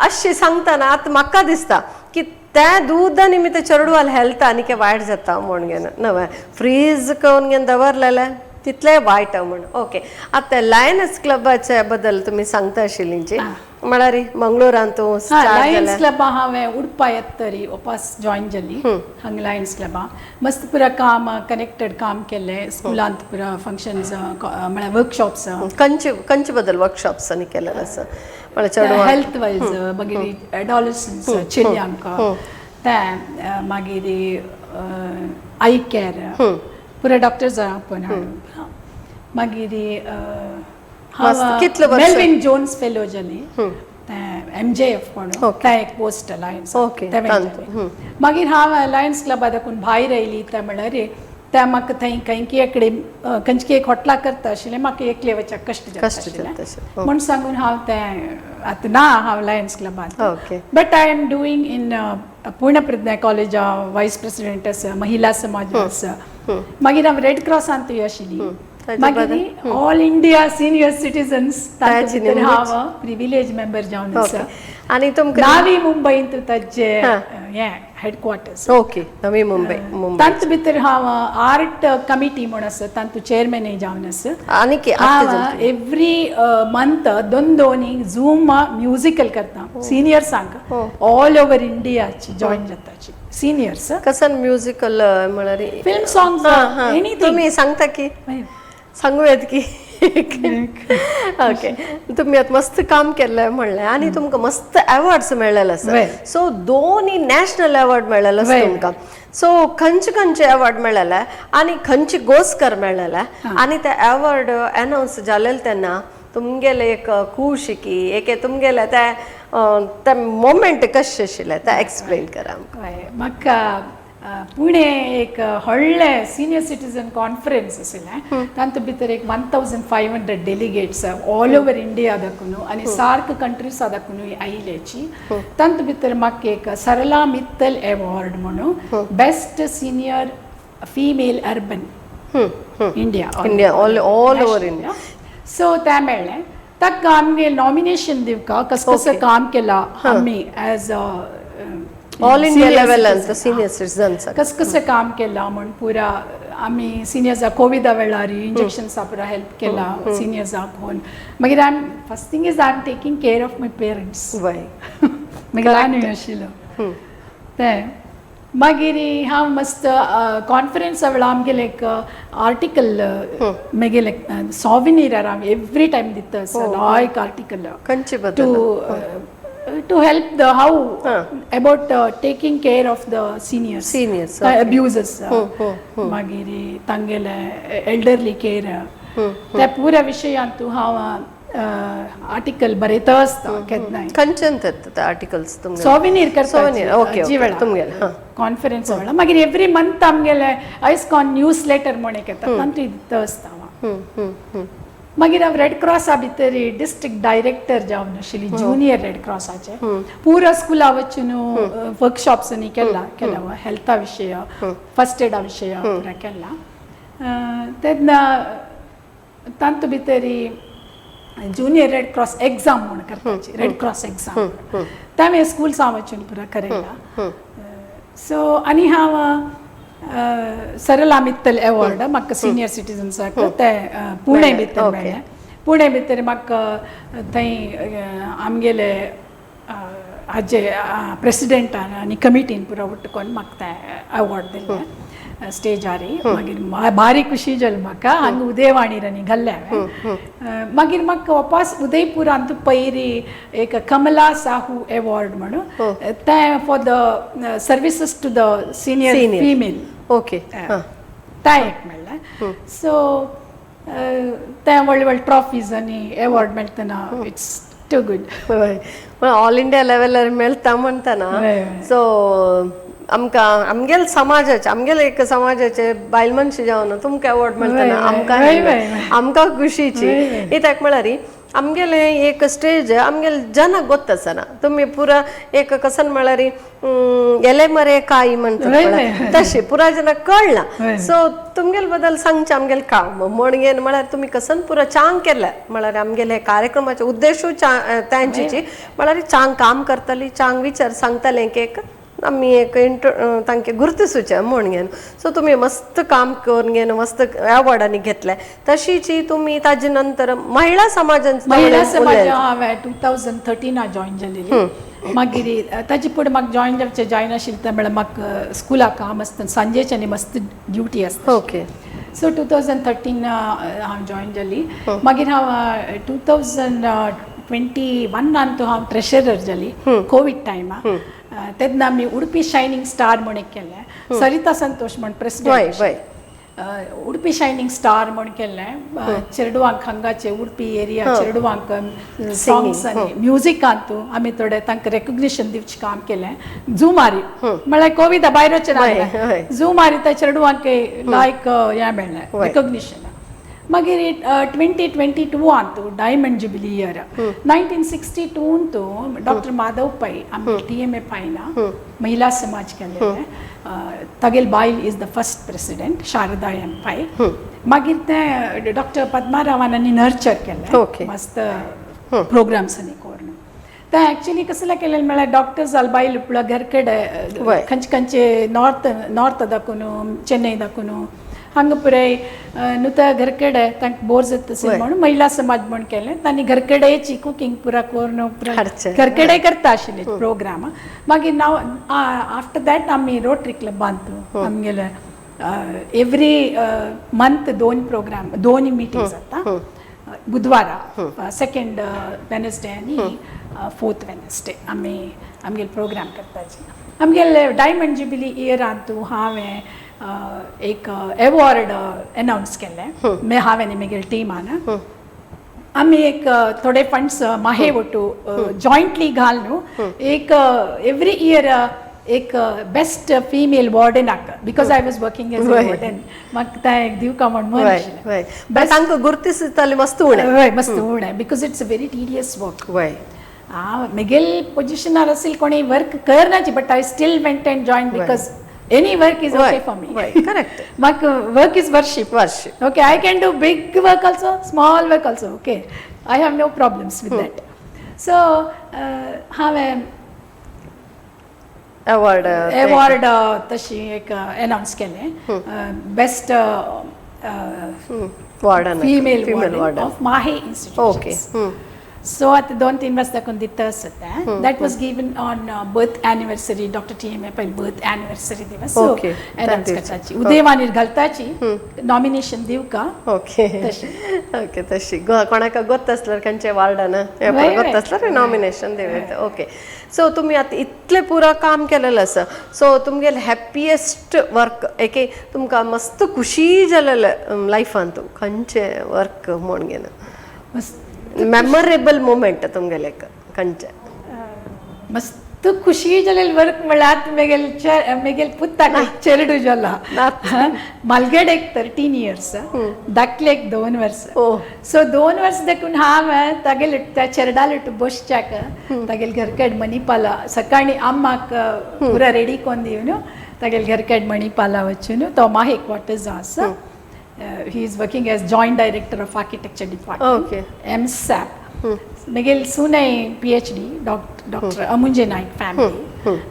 अशी सांगतना आतां म्हाका दिसता की त्या दूदा निमित्त चेडवाल हेल्थ आनीक वायट जाता म्हूण घेवन न्हय फ्रीज करून घेवन दवरलेलें तितले वायट म्हण ओके आता लायन्स क्लबाच्या बद्दल तुम्ही सांगता आशिल्लींची म्हळ्यार मंगळूरांत लायन्स क्लबा हांवें उडपा येतरी वपास जॉइन जाली हांगा लायन्स क्लबा मस्त पुरा काम कनेक्टेड काम केलें स्कुलांत पुरा फंक्शन्स म्हळ्यार वर्कशॉप्स खंयचे बद्दल वर्कशॉप्सांनी केलेलें आसा म्हळ्यार हेल्थ वायज मागीर एडॉलसन्स चिल्यांक ते मागीर आई केअर पुरा डॉक्टर्स पण हाडून मागीर कितले वर्स मेल्विन जोन्स फेलो जाली MJF म्हणून ते एक पोस्ट अलायन्स मागीर हांव अलायन्स क्लबा दाखून भायर येयली ते म्हणल्यार ते म्हाका थंय खंयची कडेन खंयची एक हॉटलां करता आशिल्लें म्हाका एकले वचूंक कश्ट जाता म्हूण सांगून हांव ते आतां ना हांव लायन्स क्लबांत but I am doing in Poorna Prajna कॉलेजा वायस प्रेसिडेंट आसा महिला समाज आसा मागीर हांव रेड क्रॉसांतूय आशिल्ली मागीर ऑल इंडिया सिनियर सिटीजन्स ताचे भितर हांव प्रिविलेज मेंबर जावन आसा आनी तुमकां नावी मुंबईंत ताचे हे हेडक्वॉर्टर्स ओके नवी मुंबई तांत भितर हांव आर्ट कमिटी म्हूण आसा तांतू चेअरमॅनूय जावन आसा आनी हांव एवरी मंथ दोन झूम म्युजिकल करता सिनियर्सांक ऑल ओवर इंडियाची जॉइन जाताची सिनियर्स कसन म्युजिकल म्हळ्यार फिल्म सॉंग्स एनीथिंग तुमी सांगता की सांगू येत की ओके तुम्ही आता मस्त काम केलं म्हणलें आणि तुमकां मस्त अवॉर्ड्स मेळलेले आसा सो दोन्ही नॅशनल अवॉर्ड मेळलेलो आसा तुमकां सो खंयचे अवॉर्ड मेळलेले आनी खंयचे गोस्कर मेळलेले आनी ते अवॉर्ड अनाउन्स जालेले तेन्ना तुमगेले एक खुशी की एक तुमगेले ते मोमेंट कशें आशिल्ले ते एक्सप्लेन करा म्हाका पुणे एक व्हडले सिनियर सिटीजन कॉन्फरन्स आशिल्लें तांतूं भितर एक 1500 डेलिगेट्स ऑल ओवर इंडिया दाखून आनी सार्क कंट्रीसा दाखून आयिल्लेची तांतूं भितर म्हाका एक सरला मित्तल अवॉर्ड म्हणून best senior female urban India all over India so ते मेळ्ळें ताका आमगे नॉमिनेशन दिवका कसं काम केलां आमी as all India level senior citizens कसं काम केलां म्हण पुरा आमी सिनियर्सां कोविडा वेळार इंजेक्शन्सा पुरा हेल्प केला सिनियर्सांक होन मागीर first thing is I am taking care of my parents मागीर ल्हानूय आशिल्लो ते मागीर हांव मस्त कॉन्फरन्सा वेळार आमगेलें एक आर्टिकल म्हगेलें सॉविनिरार हांव एवरी टायम दिता आसता एक आर्टिकल खंयचे बद्दल to help the how about taking care of the seniors abusers मागीर तांगेले elderly care त्या पुऱ्या विशयांतू हांव आर्टिकल बरयता आसता केन्नाय खंयच्यान ते आर्टिकल्स तुमगे सॉविनीर करता ओके तुमगेले कॉन्फरन्स वेळार मागीर एवरी मंथ आमगेले आयजकॉन न्यूज लेटर म्हण एक येता तांतूय दिता आसता हांव मागीर हांव रेड क्रॉसा भितर डिस्ट्रिक्ट डायरेक्टर जावन आशिल्ली ज्युनियर रेड क्रॉसाचे पुरा स्कुला वचून वर्कशॉप्सांनी केला हेल्था विशय फर्स्ट एडा विशय पुरा केला तेन्ना तांतू भितर ज्युनियर रेड क्रॉस एग्जाम म्हूण करपाची रेड क्रॉस एग्जाम ते हांवें स्कुल्सां वचून पुरा करयला सो आनी हांव सरला मित्तल अवॉर्ड म्हाका सिनियर सिटीजन्साक ते पुणे भितर मेळ्ळें पुणे भितर म्हाका थंय आमगेले हाजे प्रेसिडेंटान आनी कमिटीन पुरो उठून म्हाका ते अवॉर्ड दिल्ले स्टेजार मागीर भारी खुशी जाली म्हाका हांगा उदयवाणीर आनी घाल्ले हांवें मागीर म्हाका वापस उदयपुरांत पयरी एक कमला साहू अवॉर्ड म्हणून ते for the services to the senior female okay ते एक मेळ्ळें सो ते व्हडले व्हडले ट्रॉफीज आनी अवॉर्ड मेळटना it's too good all India लेवलार मेळटा म्हणटना सो आमकां आमगेले एक समाजाचे बायल मनशी जावन तुमकां अवॉर्ड मेळटना आमकां खुशीची कित्याक म्हळ्यार आमगेले एक स्टेज आमगेले जनाक गोत आसना तुमी पुरा एक कसन म्हळ्यार एले मरे काई म्हणटा तशी पुरा जनाक कळना सो तुमगेले बद्दल सांगचे आमगेले काम म्हणगेन म्हळ्यार तुमी कसन पुरा चांग केले म्हळ्यार आमगेले कार्यक्रमाचे उद्देशूय तांची म्हळ्यार चांग काम करतली चांग विचार सांगतले एक आमी एक तांचे गुर्तुसूचे म्हणून सो तुमी मस्त काम करून घेवन मस्त अवॉर्डांनी घेतले तशीच तुमी ताजे नंतर महिला समाजान हांवें 2013 जॉइन जालेली मागीर ताजे फुडें म्हाका जॉइन जावचें जायना आशिल्लें तें म्हळ्यार म्हाका स्कुलाक काम आसता सांजेचे आनी मस्त ड्युटी आसता ओके सो 2013 हांव जॉइन जाली मागीर हांव 2021 हांव ट्रेशरर जाली कोवीड टायमार तेन्ना आमी उडपी शायनींग स्टार म्हण एक केल्लें सरिता संतोष म्हण वय प्रेसिडेंट वय उडपी शायनींग स्टार म्हण केल्लें चेडवांक हांगाचे उडपी एरिया चेडवांक सॉंग्स आनी म्युजिकांतू आमी थोडे तांकां रेकग्निशन दिवचें काम केलें झू मारी म्हळ्यार कोविदा भायर वचना झू मारी त्या चेडवांक लायक हें मेळ्ळें रेकग्निशन मागीर 2022 अंतू डायमंड जुबिली इयर 1962 तो डॉक्टर माधव पै आमी TMA पायला महिला समाज केल्लें तगेल बायल is the first president Sharada M Pai मागीर ते डॉक्टर पद्मारावानी नर्चर केलें मस्त प्रोग्राम्स आनी कोरून ते एक्चुअली कसले केलें म्हळ्यार डॉक्टर्स बायल पुळा घरकಡೆ खंयचे नॉर्थ दाखून चेन्नई दाखून हांगा पुराय नुता घरकಡೆ तांकां बोर जाता म्हणून महिला समाज म्हण केलें तांणी घरकडेची कुकींग पुरा करून घरकಡೆ करता आशिल्ले प्रोग्राम मागीर नाव आफ्टर दॅट आमी रोटरी क्लब बांदतो आमगेले एवरी मंथ 2 प्रोग्राम 2 मिटींग जाता बुधवारा सेकंड वेनसडे आनी 4th वेनसडे आमी आमगेले प्रोग्राम करताची आमगेले डायमंड जुबिली इयरांतू हांवें एक अवॉर्ड अनाउन्स केलें हांवें म्हगेले टिमान आमी एक थोडे फंड्स माहे वटू जॉयंटली घाल न्हू एक एवरी इयर एक बेस्ट फीमेल वॉर्डनाक because I was working as a warden म्हाका तें दिवका म्हण म्हणशिल्लें बट तांकां गुर्तिसताली मस्त उणें हय मस्त उणें because it's a very tedious work म्हगेल पोजिशनार असेल कोणी वर्क करनाची but I still went and join because any work is okay for me correct work is worship okay I can do big work also small work also okay I have no problems with that so have a award tashi ek announce kele best warden female warden of Mahe institutions so at 2-3 वर्स दाखोवन दिता आसता that was given on birth anniversary Dr. TMA पै birth anniversary दिवस so announce करताची उदयवाणीर घालताची nomination दिवका okay तशी कोणाक गोत्त आसल्यार खंयचे वार्डन गोत्त आसल्यार नॉमिनेशन दिवता ओके सो तुमी आतां इतलें पुरो काम केलेलें आसा सो तुमगेलें हॅप्पियस्ट वर्क एक तुमकां मस्त खुशी जालेलें लायफान तूं खंयचें वर्क म्हूण घेन मेमोरेबल मोमेंट तुमगेले खंयचे मस्त खुशी जालेली वर्क म्हळ्यार मेगेल पुत्ताक चेडू जाला मालगेड एक 13 इयर्स धाकलेक 2 वर्स सो 2 वर्स देखून हांव तागेल त्या चेरडाल बसच्याक तागेल घरकड मणिपाला सकाळी आम्माक पुरा रेडी कोन्न दिवन तागेल घरकड मणिपाला वचून तो माहे क्वार्टर्स आसा he is working as joint director of architecture department MSAP Miguel Sunay PhD Dr. Amunje Naik family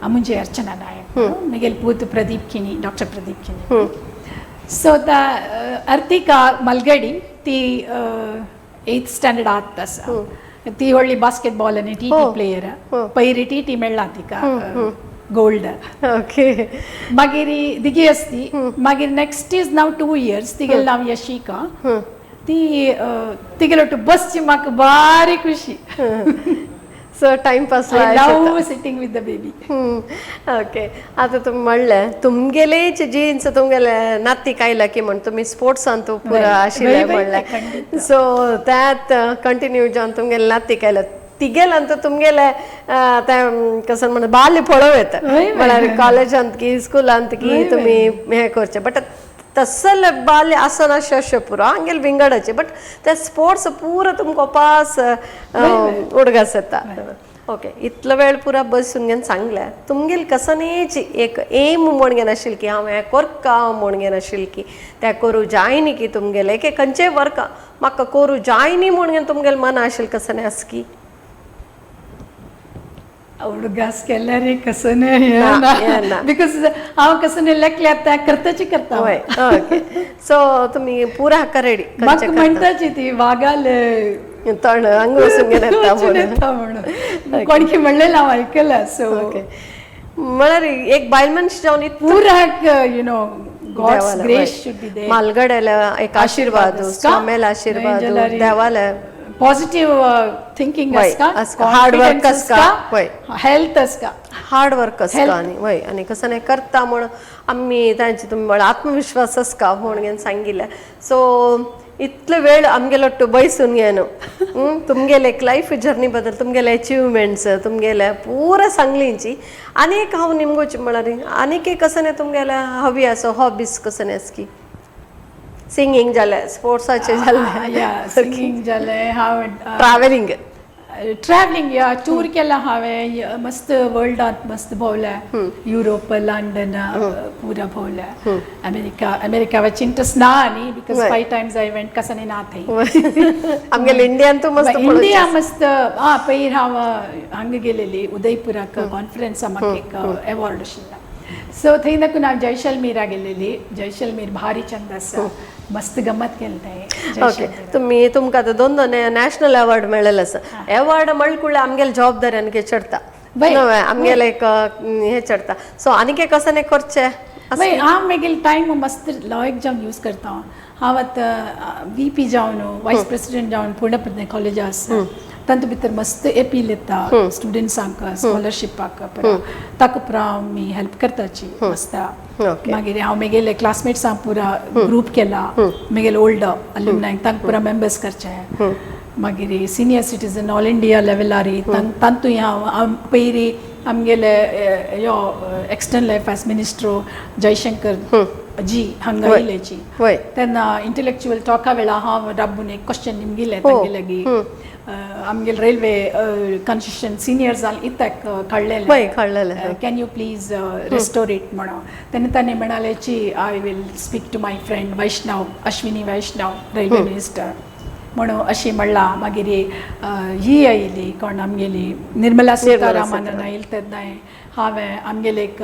Amunje Archana Naik Miguel Putu Pradeep Kini Dr. Pradeep Kini so the Artika Malgadi the 8th standard art asa ती व्हडली basketball आनी TT player Payri TT मेळ्ळा तिका gold okay मागीर दिगी असती मागीर next is now 2 years तिगेल नाव यशिका ती तिगेल बसची म्हाका बारी खुशी सो timepass I love sitting with the baby okay आता तुमी म्हणलें तुमगेलेच जीन्स तुमगेले नाती कायला की म्हण तुमी स्पोर्ट्सान तूं पुरो आशिल्ले म्हणलें सो त्यात कंटिन्यू जावन तुमगेले नाती कायला तिगेल तुमगेले कसं म्हणत बाल्य पळोव येता म्हळ्यार कॉलेजांत की स्कुलांत की तुमी हें करचे बट तसले बाल्य आसन अशें पुरो आमगेले विंगडाचे बट ते स्पोर्ट्स पुरो तुमकां पास उडगास येता ओके इतलो वेळ पुरा बसून घेवन सांगलें तुमगेले कसनेची एक एम म्हण घेन आशिल्ली की हांव हें करता म्हण घेन आशिल्ली की तें करूं जाय न्ही की तुमगेलें एक खंयचेय वर्क म्हाका करूं जाय न्ही म्हण घेन तुमगेलें मन आशिल्लें कसने आस की उडगास केल्यार कसं बिकॉज हांव कसं लेखले आता करताची करता ओके सो तुमी पुरा हाका रेडी म्हाका म्हणटाची ती वागाल तण हांगा वचून घेवन येता म्हणून कोणकी म्हणलें हांव आयकलां सो म्हळ्यार एक बायल मनीस जावन पुराक you know God's grace should be there मालगडेला एक आशीर्वाद स्वामेल आशीर्वाद देवाले पॉझिटिव्ह थिंकिंग वय, असका, असका, hard work confidence असका, वय. हेल्थ असका. हार्ड वर्क असतं आणि वय आणि कसं नाही करता म्हणून आम्ही तांची तुम्ही आत्मविश्वास असका म्हणून सांगितलं. सो इतलं वेळ आमगेलोट्टू बयसून घेणं तुमगेले एक लाईफ जर्नी बद्दल तुमगेले अचिव्हमेंट्स तुमगेले पूरा सांगलींची अनेक हांव निमगोची म्हळ्यार आनीक एक कसं नाही तुमगेल्या हवी असो हॉबीज कसं नाही की सिंगींग जालें स्पोर्ट्साचे जालें सिंगींग जालें हांव ट्रॅव्हलिंग ट्रॅव्हलिंग या टूर केला हांवें मस्त वर्ल्डांत मस्त भोंवलें युरोप लंडन पुरा भोंवलें अमेरिका वचची इंट्रस्ट ना न्ही बिकॉज 5 times I went कसं ना थंय आमगेले इंडियान तूं मस्त इंडिया मस्त पयर हांव हांगा गेलेली उदयपुराक कॉन्फरन्सा म्हाका एक अवॉर्ड आशिल्लो सो थंय देखून हांव जैसलमेरा गेलेली जैसलमेर भारी चंद आसा मस्त गमत केली थंय. ओके तुम्ही तुमकां आतां दोन नॅशनल अवॉर्ड मेळ्ळेलो आसा अवॉर्ड म्हणले कुळ्ळे आमगेले जबाबदारी आनी चडटा आमगेले एक हे चडटा सो आनीक एक कसं नाही करचें हांव मागीर टायम मस्त लॉयक जावन यूज करता हांव आतां VP जावन वायस प्रेसिडेंट जावन पुणे कॉलेजा आसा तांतूं भितर मस्त अपील येता स्टुडंट्सांक स्कॉलरशिपाक ताका पुरो हांव मी हेल्प करताची मस्त मागीर हांव म्हगेले क्लासमेट्सांक पुरा ग्रूप केला म्हगेले ओल्ड अल्युमनायक तांकां पुरा मेंबर्स करचे मागीर सिनियर सिटीजन ऑल इंडिया लेवलार तांतूय हांव पयलीं आमगेले यो एक्सटर्नल अफेर्स मिनिस्टर जयशंकर जी हांगा येयलेची तेन्ना इंटलेक्चुअल टॉका वेळा हांव राबून एक क्वेश्चन निमगेले तांगे लागीं आमगेले रेल्वे कन्स्ट्रक्शन सिनियर जाल इतक काडलेले can you please restore it म्हणून तेन्ना ताणें म्हणालेची I will speak to my friend Vaishnav Ashwini Vaishnav railway minister म्हणून अशी म्हणला मागीर ही आयिल्ली कोण आमगेली निर्मला सीतारामन आयिल्ली तेन्ना हांवें आमगेले एक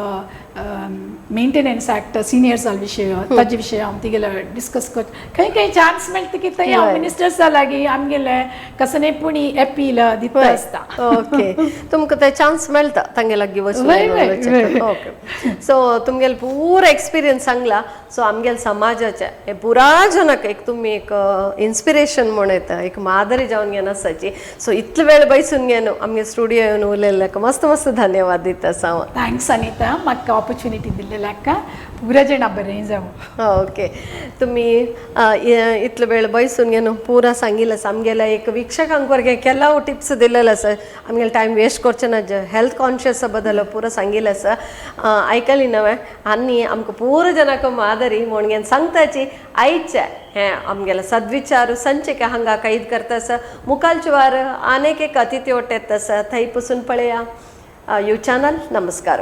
मेंटेनन्स एक्ट सिनियर जाल विशय ताजे विशय हांव तिगेले डिस्कस कर खंय चान्स मेळटा की थंय हांव मिनिस्टर्सा लागीं आमगेले कसनेपुणी अपील दिता आसता. ओके तुमकां ते चान्स मेळटा तांगे लागीं वचून ओके सो तुमगेले पूरा एक्सपिरियन्स सांगला सो आमगेले समाजाचे हे पुरा जनाक एक तुमी एक इन्स्पिरेशन म्हणून येता एक मादरी जावन घेवन आसाची सो इतलो वेळ बसून घेवन आमगे स्टुडियो येवन उलयल्ल्याक मस्त मस्त धन्यवाद दिता सांग. थँक्स अनिता म्हाका ऑपॉर्च्युनिटी दिल्ल्याक पुरा जाणा बरें जावं. ओके तुम्ही इतलो वेळ बसून घेवन पुरा सांगिल्लें आसा आमगेल्या एक विक्षकांक वर्गे केला टिप्स दिलेले आसा आमगेले टायम वेस्ट करचे ना हेल्थ कॉन्शियस बद्दल पुरा सांगिल्लें आसा आयकली नवे आनी आमकां पुरा जनाक मादरी म्हण घेवन सांगताची आयचे हे आमगेले सद्विचार संचिका हांगा कैद करता आसा मुखालचे वार आनीक एक अतिथी ओट येता आसा थंय पसून पळया यू चॅनल नमस्कार.